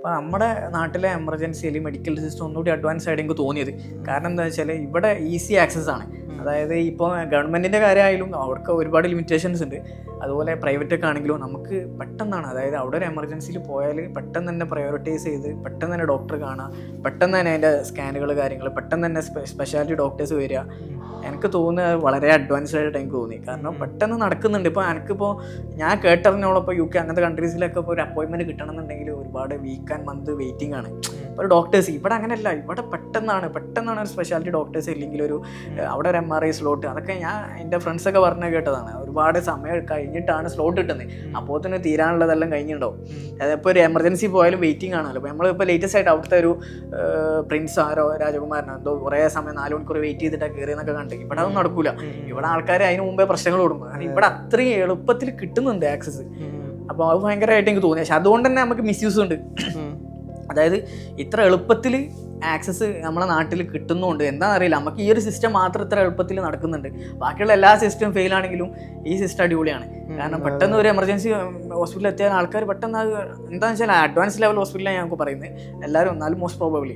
അപ്പോൾ നമ്മുടെ നാട്ടിലെ എമർജൻസിയിൽ മെഡിക്കൽ സിസ്റ്റം ഒന്നുകൂടി അഡ്വാൻസ് ആയിട്ട് എനിക്ക് തോന്നിയത്. കാരണം എന്താ വെച്ചാൽ ഇവിടെ ഈസി ആക്സസ് ആണ്. അതായത് ഇപ്പോൾ ഗവൺമെൻറ്റിൻ്റെ കാര്യമായാലും അവർക്ക് ഒരുപാട് ലിമിറ്റേഷൻസ് ഉണ്ട്. അതുപോലെ പ്രൈവറ്റൊക്കെ ആണെങ്കിലും നമുക്ക് പെട്ടെന്നാണ്, അതായത് അവിടെ ഒരു എമർജൻസിയിൽ പോയാൽ പെട്ടെന്ന് തന്നെ പ്രയോറിറ്റൈസ് ചെയ്ത് പെട്ടെന്ന് തന്നെ ഡോക്ടർ കാണുക, പെട്ടെന്ന് തന്നെ അതിൻ്റെ സ്കാനുകൾ കാര്യങ്ങൾ, പെട്ടെന്ന് തന്നെ സ്പെഷ്യാലിറ്റി ഡോക്ടേഴ്സ് വരിക. എനിക്ക് തോന്നുന്നത് വളരെ അഡ്വാൻസ്ഡ് ആയിട്ട് എനിക്ക് തോന്നി. കാരണം പെട്ടെന്ന് നടക്കുന്നുണ്ട്. ഇപ്പോൾ എനിക്കിപ്പോൾ ഞാൻ കേട്ടറിഞ്ഞോളം ഇപ്പോൾ UK അങ്ങനത്തെ കൺട്രീസിലൊക്കെ ഇപ്പോൾ ഒരു അപ്പോയിൻമെൻറ്റ് കിട്ടണമെന്നുണ്ടെങ്കിൽ ഒരുപാട് വീക്ക് ആൻഡ് മന്ത് വെയിറ്റിംഗ് ആണ് ഒരു ഡോക്ടേഴ്സ്. ഇവിടെ അങ്ങനെയല്ല, ഇവിടെ പെട്ടെന്നാണ് ഒരു സ്പെഷ്യാലിറ്റി ഡോക്ടേഴ്സ് ഇല്ലെങ്കിൽ ഒരു അവിടെ ഒരു MRI സ്ലോട്ട്, അതൊക്കെ ഞാൻ എൻ്റെ ഫ്രണ്ട്സൊക്കെ പറഞ്ഞ് കേട്ടതാണ്. ഒരുപാട് സമയം കഴിഞ്ഞിട്ടാണ് സ്ലോട്ട് കിട്ടുന്നത്. അപ്പോൾ തന്നെ തീരാനുള്ളതെല്ലാം കഴിഞ്ഞിട്ടുണ്ടാവും. അതിപ്പോൾ ഒരു എമർജൻസി പോയാലും വെയിറ്റിംഗ് ആണല്ലോ. അപ്പോൾ നമ്മളിപ്പോൾ ലേറ്റസ്റ്റ് ആയിട്ട് അവിടുത്തെ ഒരു പ്രിൻസ് ആരോ രാജകുമാരനോ എന്തോ കുറേ സമയം 4 മണിക്കൂർ വെയിറ്റ് ചെയ്തിട്ടൊക്കെ കയറിയെന്നൊക്കെ കണ്ടെങ്കിൽ ഇവിടെ അതൊന്നും നടക്കൂല. ഇവിടെ ആൾക്കാർ അതിന് മുമ്പേ പ്രശ്നങ്ങൾ കൊടുക്കും. കാരണം ഇവിടെ അത്രയും എളുപ്പത്തിൽ കിട്ടുന്നുണ്ട് ആക്സസ്. അപ്പോൾ അത് ഭയങ്കരമായിട്ട് എനിക്ക് തോന്നി. പക്ഷെ അതുകൊണ്ട് തന്നെ നമുക്ക് മിസ്യൂസ് ഉണ്ട്. അതായത് ഇത്ര എളുപ്പത്തിൽ ആക്സസ് നമ്മളെ നാട്ടിൽ കിട്ടുന്നുണ്ട്. എന്താണെന്നറിയില്ല, നമുക്ക് ഈ ഒരു സിസ്റ്റം മാത്രം ഇത്ര എളുപ്പത്തിൽ നടക്കുന്നുണ്ട്. ബാക്കിയുള്ള എല്ലാ സിസ്റ്റം ഫെയിൽ ആണെങ്കിലും ഈ സിസ്റ്റം അടിപൊളിയാണ്. കാരണം പെട്ടെന്ന് ഒരു എമർജൻസി ഹോസ്പിറ്റലിൽ എത്തിയാൽ ആൾക്കാർ പെട്ടെന്ന് എന്താണെന്ന് വെച്ചാൽ അഡ്വാൻസ് ലെവൽ ഹോസ്പിറ്റലാണ് ഞങ്ങൾക്ക് പറയുന്നത് എല്ലാവരും, എന്നാലും മോസ്റ്റ് പ്രോബബ്ലി